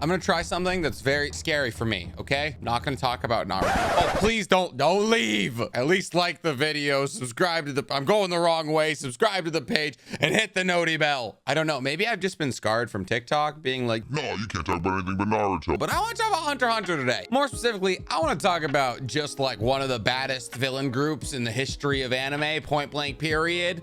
I'm gonna try something that's very scary for me, okay? I'm not gonna talk about Naruto. Oh, please don't leave. At least like the video, subscribe to the, I'm going the wrong way, subscribe to the page, and hit the noti bell. I don't know, maybe I've just been scarred from TikTok being like, No, you can't talk about anything but Naruto. but I want to talk about Hunter x Hunter today. More specifically, I want to talk about just like one of the baddest villain groups in the history of anime, point blank period.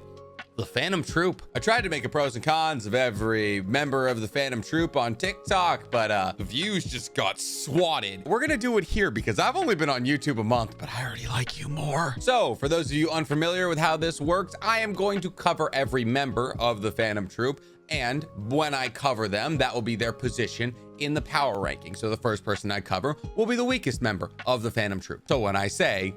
The Phantom Troupe. I tried to make a pros and cons of every member of the Phantom Troupe on TikTok, but the views just got swatted. We're gonna do it here because I've only been on YouTube a month, but I already like you more. So for those of you unfamiliar with how this works, I am going to cover every member of the Phantom Troupe, and when I cover them, that will be their position in the power ranking. So the first person I cover will be the weakest member of the Phantom Troupe. So when I say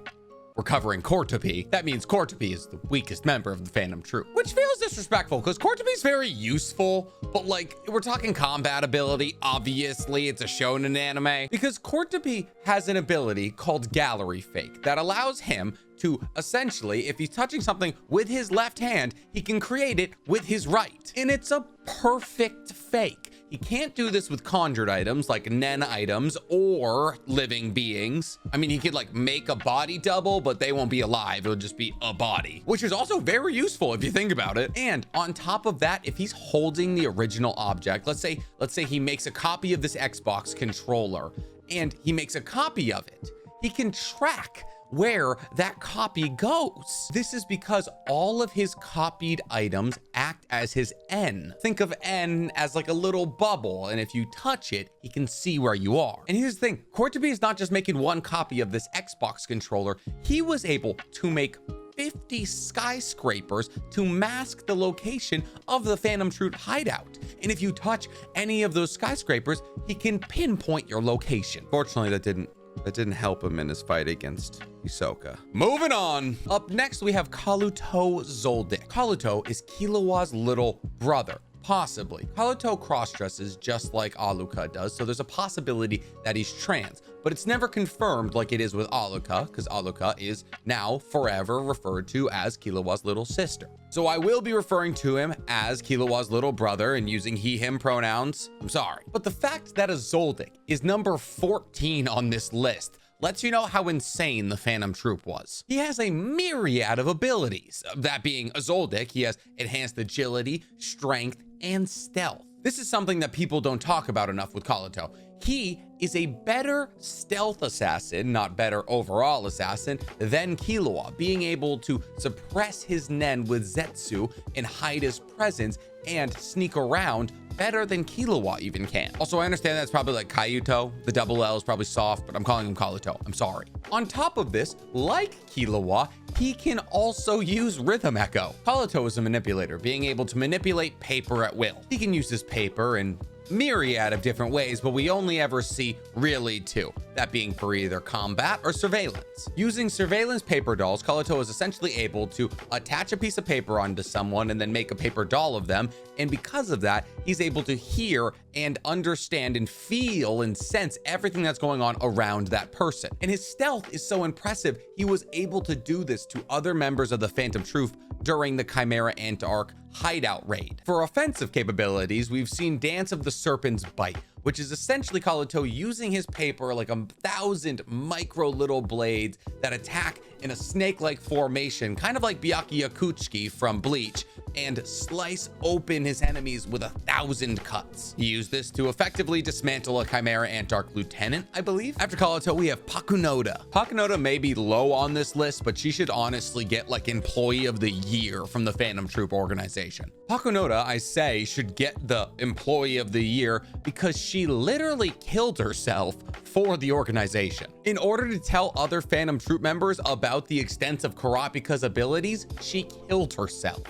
we're covering Cortopi, that means Cortopi is the weakest member of the Phantom Troupe, which feels disrespectful because Cortopi is very useful, but like we're talking combat ability. Obviously it's a shonen anime because Cortopi has an ability called gallery fake that allows him to essentially, if he's touching something with his left hand, he can create it with his right. And it's a perfect fake. He can't do this with conjured items like Nen items or living beings. I mean, he could like make a body double, but they won't be alive. It'll just be a body, which is also very useful if you think about it. And on top of that, if he's holding the original object, let's say he makes a copy of this Xbox controller and he makes a copy of it, he can track where that copy goes. This is because all of his copied items act as his N. Think of N as like a little bubble, and if you touch it, he can see where you are. And here's the thing, Cortopi is not just making one copy of this Xbox controller, he was able to make 50 skyscrapers to mask the location of the Phantom Troupe hideout. And if you touch any of those skyscrapers, he can pinpoint your location. Fortunately, that didn't help him in his fight against Hisoka. Moving on. Up next, we have Kaluto Zoldyck. Kaluto is Killua's little brother. Possibly. Kaluto cross-dresses just like Alluka does, so there's a possibility that he's trans, but it's never confirmed like it is with Alluka, because Alluka is now forever referred to as Killua's little sister. So I will be referring to him as Killua's little brother and using he, him pronouns. I'm sorry. But the fact that a Zoldyck is number 14 on this list lets you know how insane the Phantom Troupe was. He has a myriad of abilities. That being a Zoldyck, he has enhanced agility, strength, and stealth. This is something that people don't talk about enough with Kaluto. He is a better stealth assassin, not better overall assassin, than Killua, being able to suppress his Nen with Zetsu and hide his presence and sneak around better than Killua even can. Also, I understand that's probably like Kayuto. The double L is probably soft, but I'm calling him Kaluto. I'm sorry. On top of this, like Killua, he can also use Rhythm Echo. Kaluto is a manipulator, being able to manipulate paper at will. He can use this paper in myriad of different ways, but we only ever see really two, that being for either combat or surveillance. Using surveillance paper dolls, Kaluto is essentially able to attach a piece of paper onto someone and then make a paper doll of them, and because of that, he's able to hear and understand and feel and sense everything that's going on around that person. And his stealth is so impressive, he was able to do this to other members of the Phantom Troupe during the Chimera Ant Arc hideout raid. For offensive capabilities, we've seen Dance of the Serpent's Bite, which is essentially Kaluto using his paper like 1,000 micro little blades that attack in a snake-like formation, kind of like Byakuya Kuchiki from Bleach, and slice open his enemies with 1,000 cuts. He used this to effectively dismantle a Chimera Ant Arc lieutenant, I believe. After Kaluto, we have Pakunoda. Pakunoda may be low on this list, but she should honestly get like Employee of the Year from the Phantom Troupe organization. Pakunoda, I say, should get the Employee of the Year because she literally killed herself for the organization. In order to tell other Phantom Troupe members about the extent of Kurapika's abilities, she killed herself.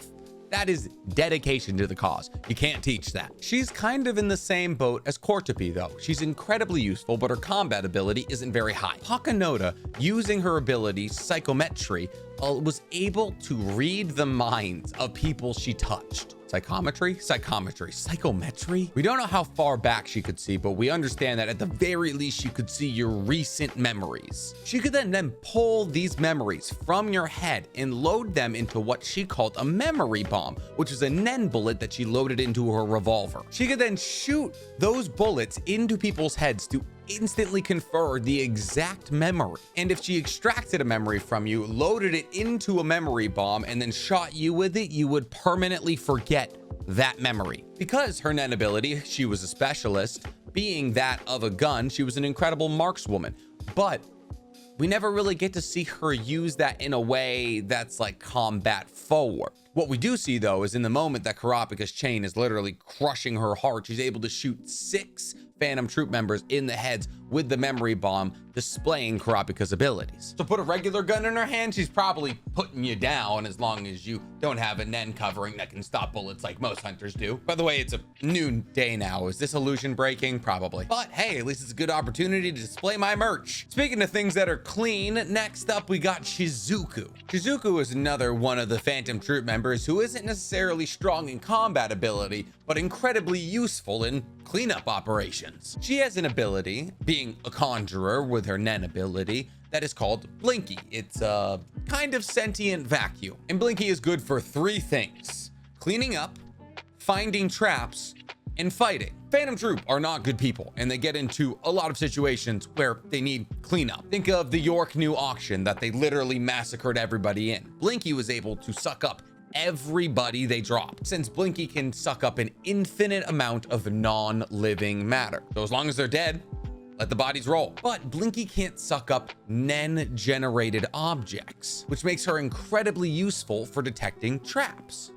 That is dedication to the cause. You can't teach that. She's kind of in the same boat as Cortopi though. She's incredibly useful, but her combat ability isn't very high. Pakunoda, using her ability, psychometry, was able to read the minds of people she touched. Psychometry? Psychometry? We don't know how far back she could see, but we understand that at the very least she could see your recent memories. She could then pull these memories from your head and load them into what she called a memory bomb, which is a Nen bullet that she loaded into her revolver. She could then shoot those bullets into people's heads to instantly confer the exact memory. And if she extracted a memory from you, loaded it into a memory bomb, and then shot you with it, you would permanently forget that memory. Because her Nen ability, she was a specialist, being that of a gun, she was an incredible markswoman. But we never really get to see her use that in a way that's like combat forward. What we do see though is in the moment that Kurapika's chain is literally crushing her heart, she's able to shoot 6 Phantom Troupe members in the heads with the memory bomb, displaying Kurapika's abilities. So put a regular gun in her hand, she's probably putting you down as long as you don't have a Nen covering that can stop bullets like most hunters do. By the way, it's a noonday now. Is this illusion breaking? Probably. But hey, at least it's a good opportunity to display my merch. Speaking of things that are clean, next up we got Shizuku. Shizuku is another one of the Phantom Troupe members who isn't necessarily strong in combat ability, but incredibly useful in cleanup operations. She has an ability, being a conjurer with her Nen ability, that is called Blinky. It's a kind of sentient vacuum. And Blinky is good for 3 things: cleaning up, finding traps, and fighting. Phantom Troupe are not good people, and they get into a lot of situations where they need cleanup. Think of the York New auction that they literally massacred everybody in. Blinky was able to suck up everybody they dropped, since Blinky can suck up an infinite amount of non-living matter. So as long as they're dead, let the bodies roll. But Blinky can't suck up Nen-generated objects, which makes her incredibly useful for detecting traps.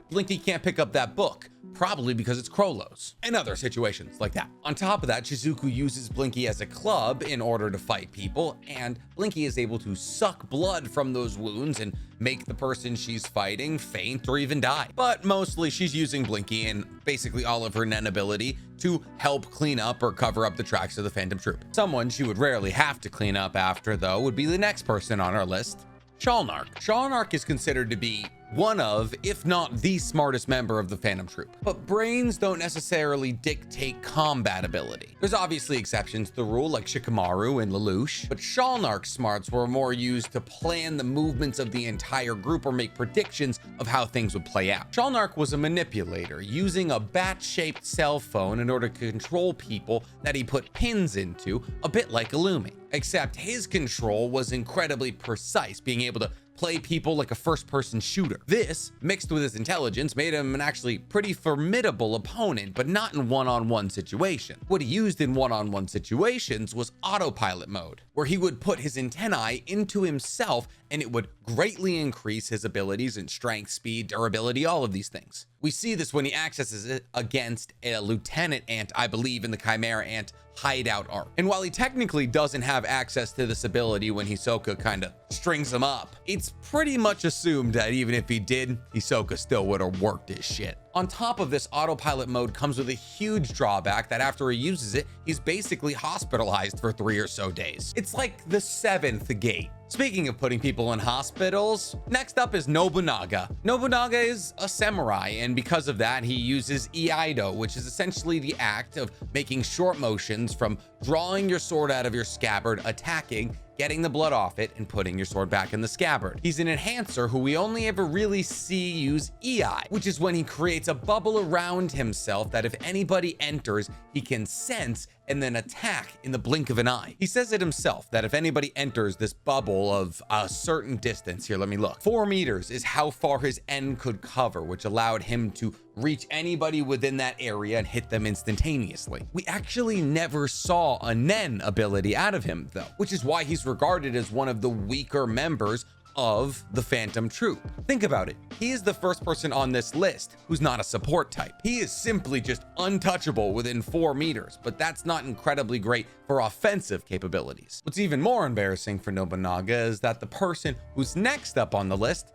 Blinky can't pick up that book, probably because it's Chrollo's, and other situations like that. On top of that, Shizuku uses Blinky as a club in order to fight people, and Blinky is able to suck blood from those wounds and make the person she's fighting faint or even die. But mostly she's using Blinky and basically all of her Nen ability to help clean up or cover up the tracks of the Phantom Troupe. Someone she would rarely have to clean up after, though, would be the next person on our list, Shalnark. Shalnark is considered to be one of, if not the smartest member of the Phantom Troupe, but brains don't necessarily dictate combat ability. There's obviously exceptions to the rule, like Shikamaru and Lelouch, but Shalnark's smarts were more used to plan the movements of the entire group or make predictions of how things would play out. Shalnark was a manipulator, using a bat-shaped cell phone in order to control people that he put pins into, a bit like Illumi. Except his control was incredibly precise, being able to play people like a first-person shooter. This, mixed with his intelligence, made him an actually pretty formidable opponent, but not in one-on-one situation. What he used in one-on-one situations was autopilot mode, where he would put his antennae into himself and it would greatly increase his abilities in strength, speed, durability, all of these things. We see this when he accesses it against a Lieutenant Ant, I believe, in the Chimera Ant hideout arc. And while he technically doesn't have access to this ability when Hisoka kind of strings him up, it's pretty much assumed that even if he did, Hisoka still would have worked his shit. On top of this, autopilot mode comes with a huge drawback that after he uses it, he's basically hospitalized for 3 or so days. It's like the 7th gate. Speaking of putting people in hospitals, next up is Nobunaga. Nobunaga is a samurai, and because of that, he uses Iaido, which is essentially the act of making short motions from drawing your sword out of your scabbard, attacking, getting the blood off it, and putting your sword back in the scabbard. He's an enhancer who we only ever really see use EI, which is when he creates a bubble around himself that if anybody enters, he can sense and then attack in the blink of an eye. He says it himself that if anybody enters this bubble of a certain distance, here, let me look. 4 meters is how far his N could cover, which allowed him to reach anybody within that area and hit them instantaneously. We actually never saw a Nen ability out of him though, which is why he's regarded as one of the weaker members of the Phantom Troupe. Think about it. He is the first person on this list who's not a support type. He is simply just untouchable within 4 meters, but that's not incredibly great for offensive capabilities. What's even more embarrassing for Nobunaga is that the person who's next up on the list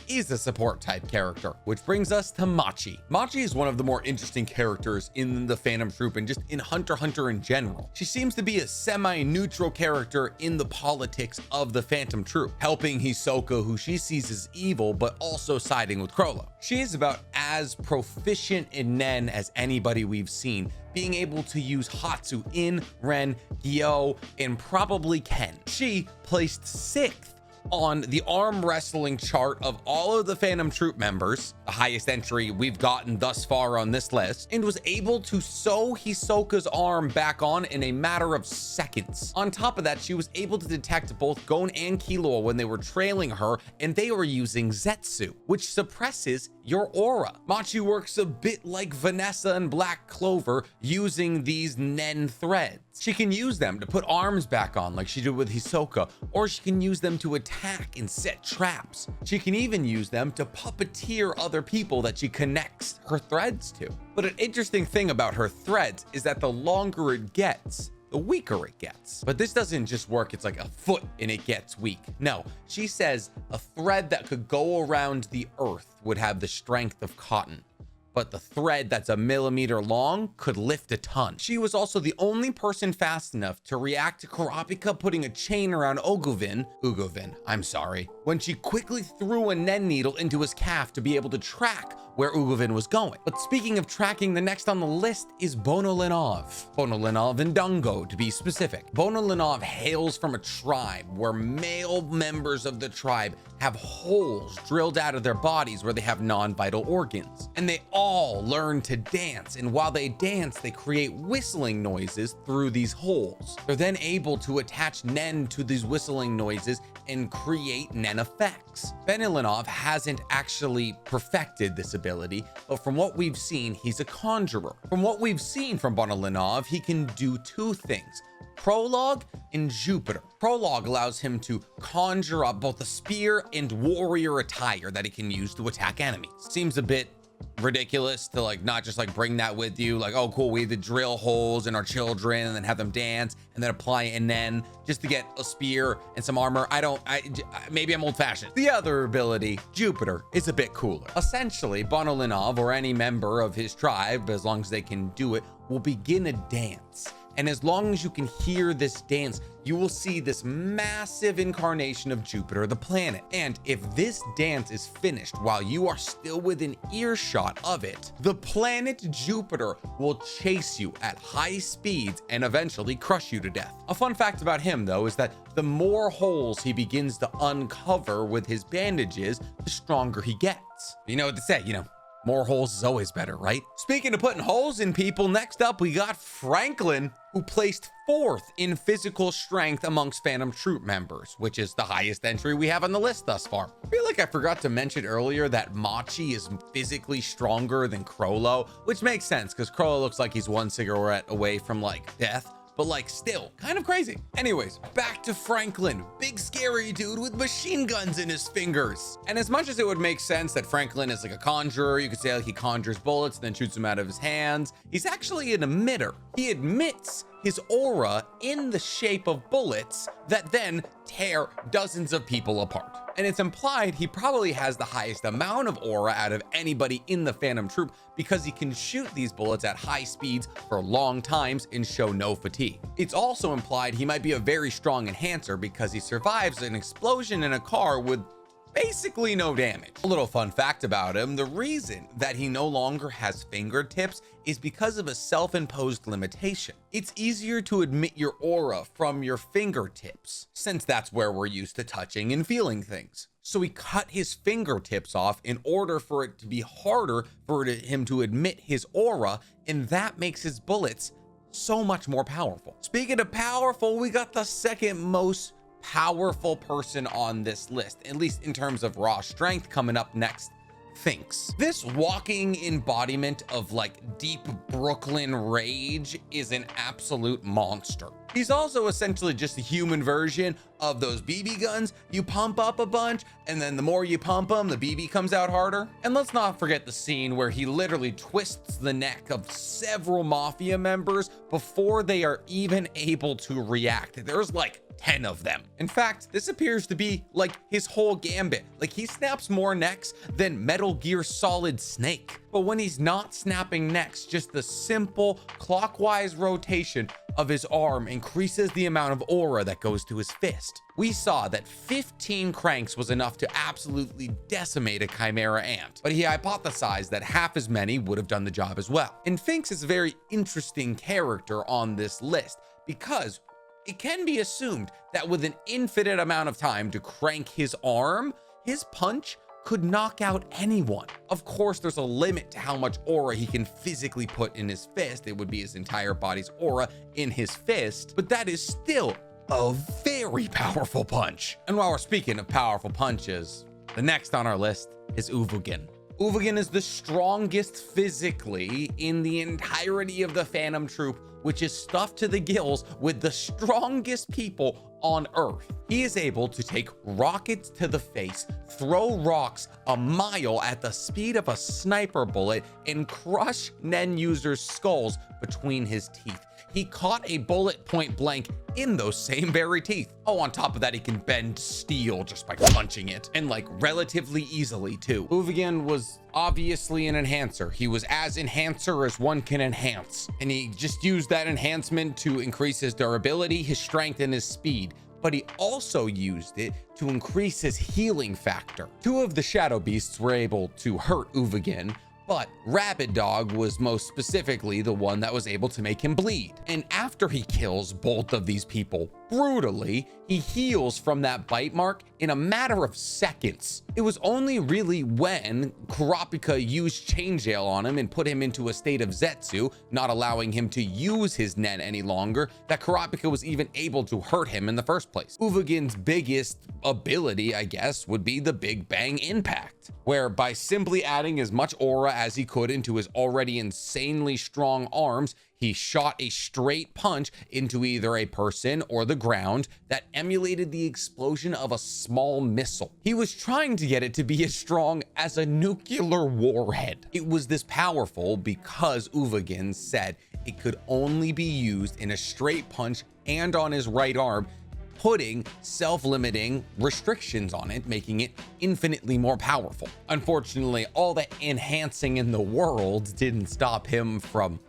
is a support type character, which brings us to Machi. Machi is one of the more interesting characters in the Phantom Troupe and just in Hunter x Hunter in general. She seems to be a semi-neutral character in the politics of the Phantom Troupe, helping Hisoka, who she sees as evil, but also siding with Chrollo. She is about as proficient in Nen as anybody we've seen, being able to use Hatsu in Ren, Gyo, and probably Ken. She placed 6th on the arm wrestling chart of all of the Phantom Troupe members, the highest entry we've gotten thus far on this list, and was able to sew Hisoka's arm back on in a matter of seconds. On top of that, she was able to detect both Gon and Killua when they were trailing her, and they were using Zetsu, which suppresses your aura. Machi works a bit like Vanessa and Black Clover, using these Nen threads. She can use them to put arms back on like she did with Hisoka, or she can use them to attack and set traps. She can even use them to puppeteer other people that she connects her threads to. But an interesting thing about her threads is that the longer it gets, the weaker it gets. But this doesn't just work, it's like a foot and it gets weak. No, she says a thread that could go around the earth would have the strength of cotton, but the thread that's a millimeter long could lift a ton. She was also the only person fast enough to react to Kurapika putting a chain around Uvogin, when she quickly threw a Nen needle into his calf to be able to track where Uvogin was going. But speaking of tracking, the next on the list is Bonolenov and Dungo, to be specific. Bonolenov hails from a tribe where male members of the tribe have holes drilled out of their bodies where they have non-vital organs. And they all learn to dance, and while they dance, they create whistling noises through these holes. They're then able to attach Nen to these whistling noises and create Nen effects. Bonolenov hasn't actually perfected this ability, but from what we've seen, he's a conjurer. From what we've seen from Bonolenov, he can do 2 things: Prologue and Jupiter. Prologue allows him to conjure up both a spear and warrior attire that he can use to attack enemies. Seems a bit ridiculous to like not just like bring that with you, like, oh cool, we have to drill holes in our children and then have them dance and then apply it, and then just to get a spear and some armor. Maybe I'm old-fashioned. The other ability, Jupiter, is a bit cooler. Essentially, Bonolenov or any member of his tribe, as long as they can do it, will begin a dance. And as long as you can hear this dance, you will see this massive incarnation of Jupiter, the planet. And if this dance is finished while you are still within earshot of it, the planet Jupiter will chase you at high speeds and eventually crush you to death. A fun fact about him, though, is that the more holes he begins to uncover with his bandages, the stronger he gets. You know what to say, more holes is always better, right? Speaking of putting holes in people, next up we got Franklin, who placed 4th in physical strength amongst Phantom Troupe members, which is the highest entry we have on the list thus far. I feel like I forgot to mention earlier that Machi is physically stronger than Chrollo, which makes sense because Chrollo looks like he's 1 cigarette away from like death, but like still kind of crazy. Anyways, back to Franklin, big scary dude with machine guns in his fingers. And as much as it would make sense that Franklin is like a conjurer, you could say like he conjures bullets and then shoots them out of his hands, he's actually an emitter. He emits his aura in the shape of bullets that then tear dozens of people apart. And it's implied he probably has the highest amount of aura out of anybody in the Phantom Troupe because he can shoot these bullets at high speeds for long times and show no fatigue. It's also implied he might be a very strong enhancer because he survives an explosion in a car with basically no damage. A little fun fact about him, the reason that he no longer has fingertips is because of a self-imposed limitation. It's easier to emit your aura from your fingertips, since that's where we're used to touching and feeling things. So he cut his fingertips off in order for it to be harder for him to emit his aura, and that makes his bullets so much more powerful. Speaking of powerful, we got the second most powerful person on this list, at least in terms of raw strength, coming up next. Phinks. This walking embodiment of like deep Brooklyn rage is an absolute monster. He's also essentially just a human version of those BB guns. You pump up a bunch, and then the more you pump them, the BB comes out harder. And let's not forget the scene where he literally twists the neck of several mafia members before they are even able to react. There's like 10 of them. In fact, this appears to be like his whole gambit. Like he snaps more necks than Metal Gear Solid Snake. But when he's not snapping necks, just the simple clockwise rotation of his arm increases the amount of aura that goes to his fist. We saw that 15 cranks was enough to absolutely decimate a Chimera ant, but he hypothesized that half as many would have done the job as well. And Phinks is a very interesting character on this list because it can be assumed that with an infinite amount of time to crank his arm, his punch could knock out anyone. Of course, there's a limit to how much aura he can physically put in his fist. It would be his entire body's aura in his fist, but that is still a very powerful punch. And while we're speaking of powerful punches, the next on our list is Uvogin. Uvogin is the strongest physically in the entirety of the Phantom Troupe, which is stuffed to the gills with the strongest people on Earth. He is able to take rockets to the face, throw rocks a mile at the speed of a sniper bullet, and crush Nen users' skulls between his teeth. He caught a bullet point blank in those same very teeth. Oh, on top of that, he can bend steel just by punching it, and like relatively easily too. Uvogin was obviously an enhancer. He was as enhancer as one can enhance, and he just used that enhancement to increase his durability, his strength, and his speed. But he also used it to increase his healing factor. Two of the shadow beasts were able to hurt Uvogin, but Rabid Dog was most specifically the one that was able to make him bleed. And after he kills both of these people brutally, he heals from that bite mark in a matter of seconds. It was only really when Kurapika used Chain Jail on him and put him into a state of Zetsu, not allowing him to use his Nen any longer, that Kurapika was even able to hurt him in the first place. Uvogin's biggest ability, I guess, would be the Big Bang Impact, where by simply adding as much aura as he could into his already insanely strong arms, he shot a straight punch into either a person or the ground that emulated the explosion of a small missile. He was trying to get it to be as strong as a nuclear warhead. It was this powerful because Uvogin said it could only be used in a straight punch and on his right arm, putting self-limiting restrictions on it, making it infinitely more powerful. Unfortunately, all the enhancing in the world didn't stop him from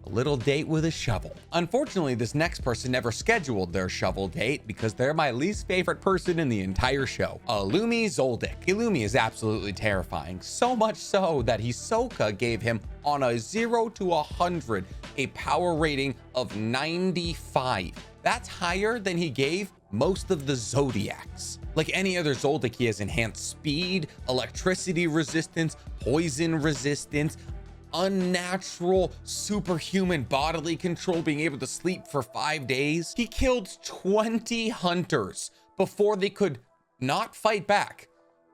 a little date with a shovel. Unfortunately, this next person never scheduled their shovel date because they're my least favorite person in the entire show. Illumi Zoldyck. Illumi is absolutely terrifying, so much so that Hisoka gave him on a 0 to 100 a power rating of 95. That's higher than he gave most of the Zodiacs. Like any other Zoldyck, he has enhanced speed, electricity resistance, poison resistance, unnatural superhuman bodily control, being able to sleep for 5 days. He killed 20 hunters before they could not fight back,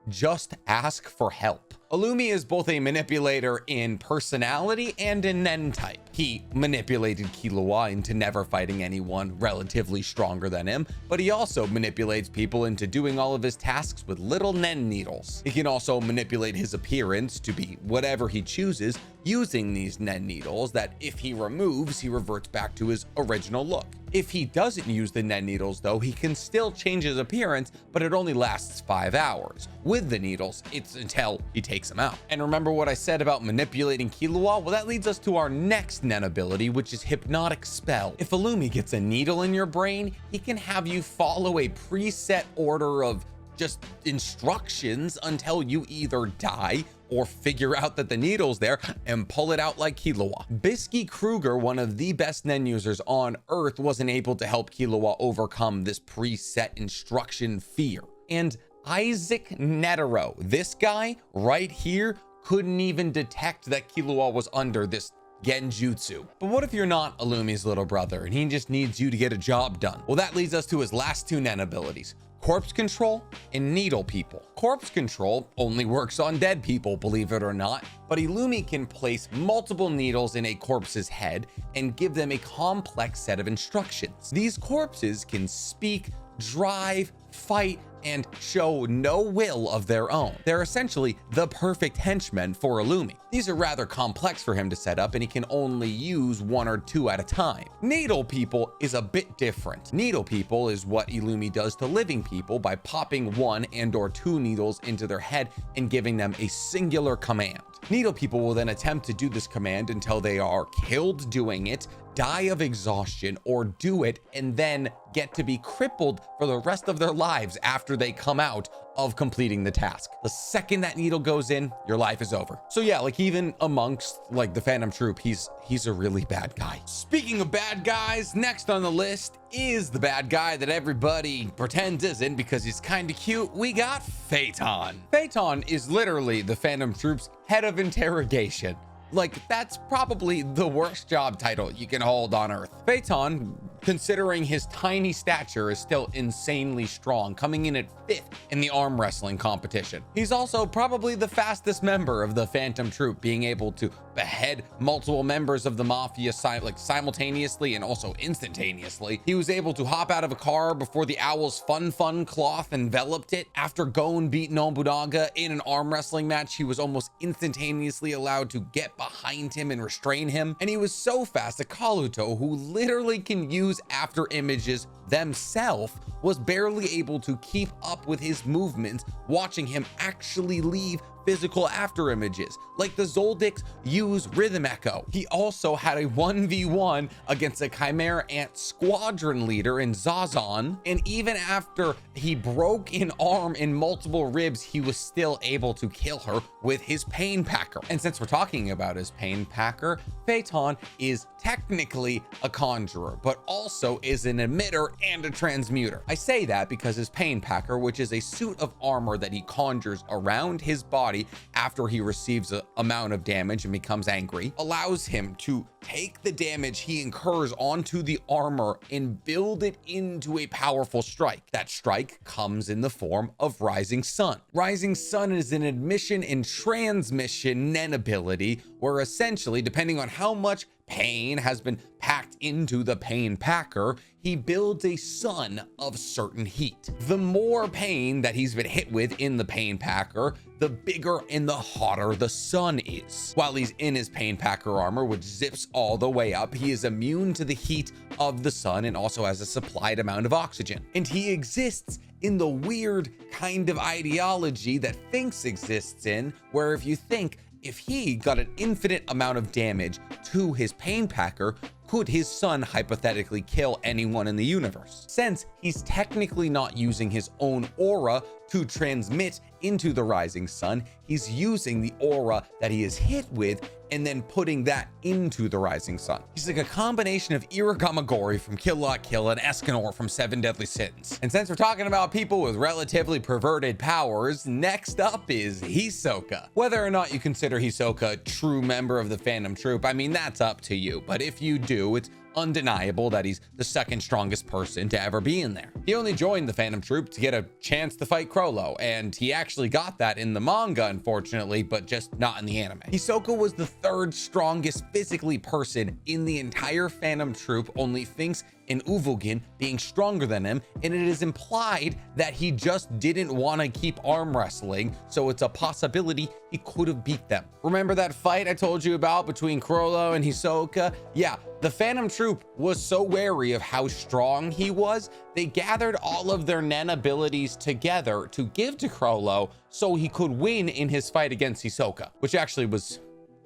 just ask for help. Illumi is both a manipulator in personality and in Nen type. He manipulated Killua into never fighting anyone relatively stronger than him, but he also manipulates people into doing all of his tasks with little Nen needles. He can also manipulate his appearance to be whatever he chooses using these Nen needles that if he removes, he reverts back to his original look. If he doesn't use the Nen needles though, he can still change his appearance, but it only lasts 5 hours. With the needles, it's until he takes them out. And remember what I said about manipulating Killua? Well, that leads us to our next Nen ability, which is Hypnotic Spell. If Illumi gets a needle in your brain, he can have you follow a preset order of just instructions until you either die or figure out that the needle's there and pull it out like Killua. Bisky Kruger, one of the best Nen users on Earth, wasn't able to help Killua overcome this preset instruction fear. And Isaac Netero, this guy right here, couldn't even detect that Killua was under this genjutsu. But what if you're not Illumi's little brother and he just needs you to get a job done? Well, that leads us to his last two Nen abilities: Corpse Control and Needle People. Corpse Control only works on dead people, believe it or not, but Illumi can place multiple needles in a corpse's head and give them a complex set of instructions. These corpses can speak, drive, fight, and show no will of their own. They're essentially the perfect henchmen for Illumi. These are rather complex for him to set up, and he can only use 1 or 2 at a time. Needle people is a bit different. Needle people is what Illumi does to living people by popping 1 and or 2 needles into their head and giving them a singular command. Needle people will then attempt to do this command until they are killed doing it, die of exhaustion, or do it and then get to be crippled for the rest of their lives after they come out of completing the task. The second that needle goes in, your life is over. So yeah, like even amongst like the Phantom Troupe, he's a really bad guy. Speaking of bad guys, next on the list is the bad guy that everybody pretends isn't because he's kind of cute. We got Feitan. Feitan is literally the Phantom Troupe's head of interrogation. Like, that's probably the worst job title you can hold on Earth. Feitan, considering his tiny stature, is still insanely strong, coming in at 5th in the arm wrestling competition. He's also probably the fastest member of the Phantom Troupe, being able to behead multiple members of the Mafia simultaneously and also instantaneously. He was able to hop out of a car before the Owl's fun cloth enveloped it. After Gon beat Nobunaga in an arm wrestling match, he was almost instantaneously allowed to get behind him and restrain him. And he was so fast that Kaluto, who literally can use after images themselves, was barely able to keep up with his movements, watching him actually leave physical after images. Like the Zoldicks use rhythm echo. He also had a 1v1 against a Chimera Ant squadron leader in Zazan, and even after he broke an arm and multiple ribs, he was still able to kill her with his pain packer. And since we're talking about his pain packer, Feitan is technically a conjurer, but also is an emitter and a transmuter. I say that because his pain packer, which is a suit of armor that he conjures around his body after he receives an amount of damage and becomes angry, allows him to take the damage he incurs onto the armor and build it into a powerful strike. That strike comes in the form of Rising Sun. Rising Sun is an admission and transmission Nen ability where essentially, depending on how much pain has been packed into the pain packer, he builds a sun of certain heat. The more pain that he's been hit with in the pain packer, the bigger and the hotter the sun is. While he's in his pain packer armor, which zips all the way up, he is immune to the heat of the sun and also has a supplied amount of oxygen. And he exists in the weird kind of ideology that Phinks exists in, where if you think, if he got an infinite amount of damage to his pain packer, could his sun hypothetically kill anyone in the universe? Since he's technically not using his own aura to transmit into the Rising Sun, he's using the aura that he is hit with and then putting that into the Rising Sun. He's like a combination of Iragamagori from Kill La Kill and Escanor from Seven Deadly Sins. And since we're talking about people with relatively perverted powers, next up is Hisoka. Whether or not you consider Hisoka a true member of the Phantom Troupe, I mean, that's up to you. But if you do, it's undeniable that he's the second strongest person to ever be in there. He only joined the Phantom Troupe to get a chance to fight Chrollo, and he actually got that in the manga, unfortunately, but just not in the anime. Hisoka was the 3rd strongest physically person in the entire Phantom Troupe, only Phinks and Uvogin being stronger than him, and it is implied that he just didn't want to keep arm wrestling, so it's a possibility he could have beat them. Remember that fight I told you about between Chrollo and Hisoka? Yeah, the Phantom Troupe was so wary of how strong he was, they gathered all of their Nen abilities together to give to Chrollo so he could win in his fight against Hisoka, which actually was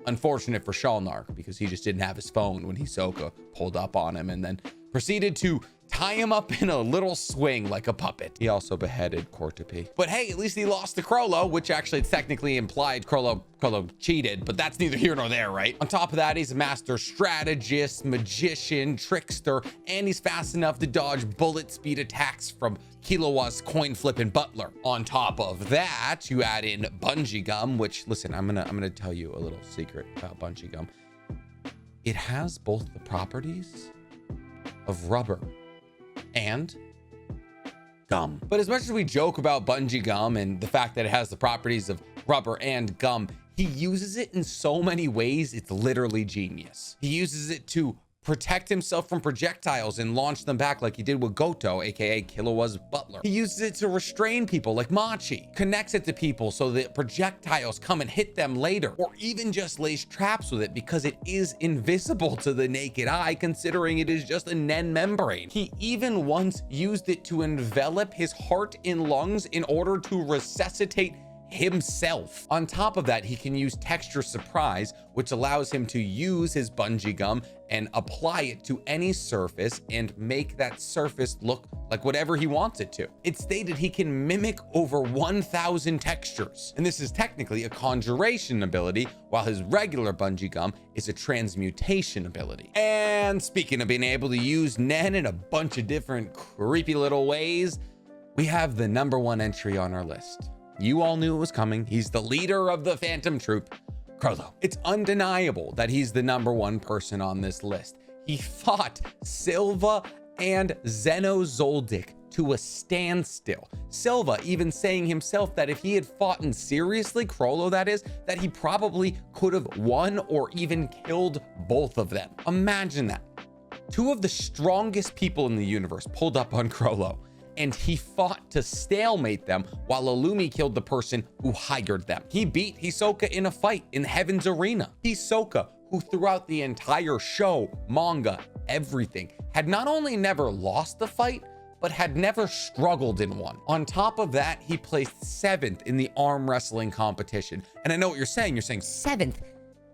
unfortunate for Shalnark because he just didn't have his phone when Hisoka pulled up on him and then proceeded to tie him up in a little swing like a puppet. He also beheaded Cortopi. But hey, at least he lost to Chrollo, which actually technically implied Chrollo cheated, but that's neither here nor there, right? On top of that, he's a master strategist, magician, trickster, and he's fast enough to dodge bullet speed attacks from Killua's coin flipping butler. On top of that, you add in bungee gum, which, listen, I'm gonna tell you a little secret about bungee gum. It has both the properties of rubber and gum. But as much as we joke about bungee gum and the fact that it has the properties of rubber and gum, he uses it in so many ways, it's literally genius. He uses it to protect himself from projectiles and launch them back like he did with Goto, aka Killua's butler. He uses it to restrain people like Machi, connects it to people so that projectiles come and hit them later, or even just lays traps with it because it is invisible to the naked eye, considering it is just a Nen membrane. He even once used it to envelop his heart and lungs in order to resuscitate himself. On top of that, he can use texture surprise, which allows him to use his bungee gum and apply it to any surface and make that surface look like whatever he wants it to. It's stated he can mimic over 1,000 textures, and this is technically a conjuration ability, while his regular bungee gum is a transmutation ability. And speaking of being able to use Nen in a bunch of different creepy little ways, we have the #1 entry on our list. You all knew it was coming. He's the leader of the Phantom Troupe, Chrollo. It's undeniable that he's the #1 person on this list. He fought Silva and Zeno Zoldyck to a standstill. Silva even saying himself that if he had fought seriously, Chrollo that is, that he probably could have won or even killed both of them. Imagine that. Two of the strongest people in the universe pulled up on Chrollo, and he fought to stalemate them while Illumi killed the person who hired them. He beat Hisoka in a fight in Heaven's Arena. Hisoka, who throughout the entire show, manga, everything, had not only never lost the fight, but had never struggled in one. On top of that, he placed 7th in the arm wrestling competition. And I know what you're saying 7th?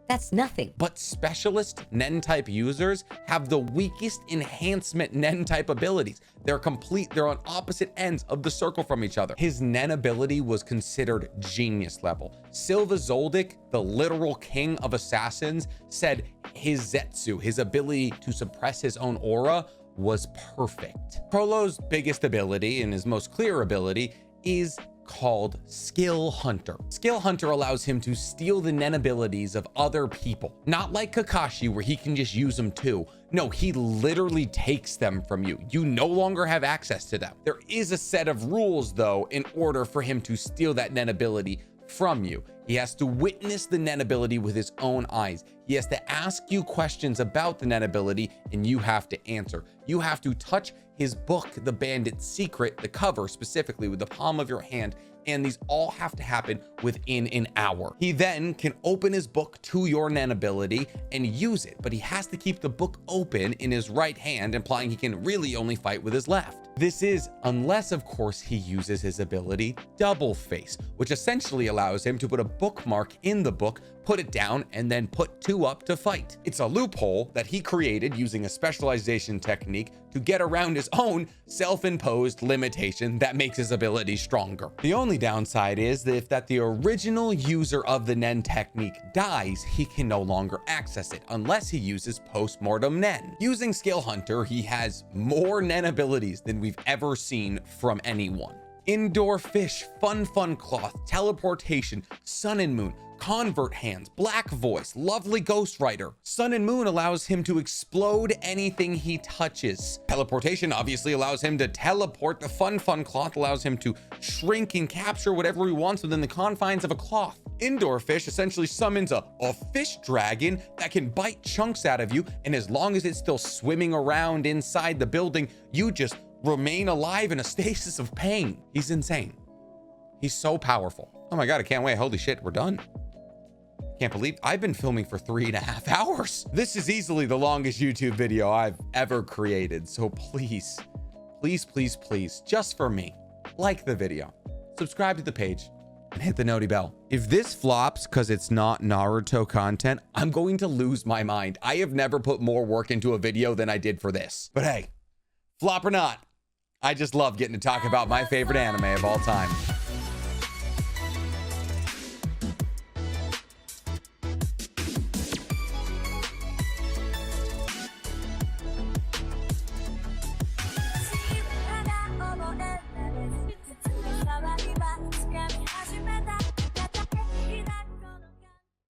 That's nothing. But specialist Nen type users have the weakest enhancement Nen type abilities. They're on opposite ends of the circle from each other. His Nen ability was considered genius level. Silva Zoldyck, the literal king of assassins, said his Zetsu, his ability to suppress his own aura, was perfect. Chrollo's biggest ability and his most clear ability is called Skill Hunter. Skill Hunter allows him to steal the Nen abilities of other people. Not like Kakashi where he can just use them too. No, he literally takes them from you. You no longer have access to them. There is a set of rules though in order for him to steal that Nen ability from you. He has to witness the Nen ability with his own eyes. He has to ask you questions about the Nen ability and you have to answer. You have to touch his book, The Bandit's Secret, the cover specifically, with the palm of your hand, and these all have to happen within an hour. He then can open his book to your Nen ability and use it, but he has to keep the book open in his right hand, implying he can really only fight with his left. This is unless, of course, he uses his ability Double Face, which essentially allows him to put a bookmark in the book, put it down, and then put 2 up to fight. It's a loophole that he created using a specialization technique to get around his own self-imposed limitation that makes his ability stronger. The only downside is that the original user of the Nen technique dies, he can no longer access it unless he uses post-mortem Nen. Using Skill Hunter, he has more Nen abilities than we've ever seen from anyone. Indoor Fish, Fun Cloth, Teleportation, Sun and Moon, Convert Hands, Black Voice, Lovely Ghostwriter. Sun and Moon allows him to explode anything he touches. Teleportation obviously allows him to teleport. The Fun Cloth allows him to shrink and capture whatever he wants within the confines of a cloth. Indoor Fish essentially summons a fish dragon that can bite chunks out of you, and as long as it's still swimming around inside the building, you just remain alive in a stasis of pain. He's insane. He's so powerful. Oh my God, I can't wait. Holy shit, we're done. Can't believe I've been filming for 3.5 hours. This is easily the longest YouTube video I've ever created. So please, just for me, like the video, subscribe to the page, and hit the noti bell. If this flops because it's not Naruto content, I'm going to lose my mind. I have never put more work into a video than I did for this. But hey, flop or not, I just love getting to talk about my favorite anime of all time.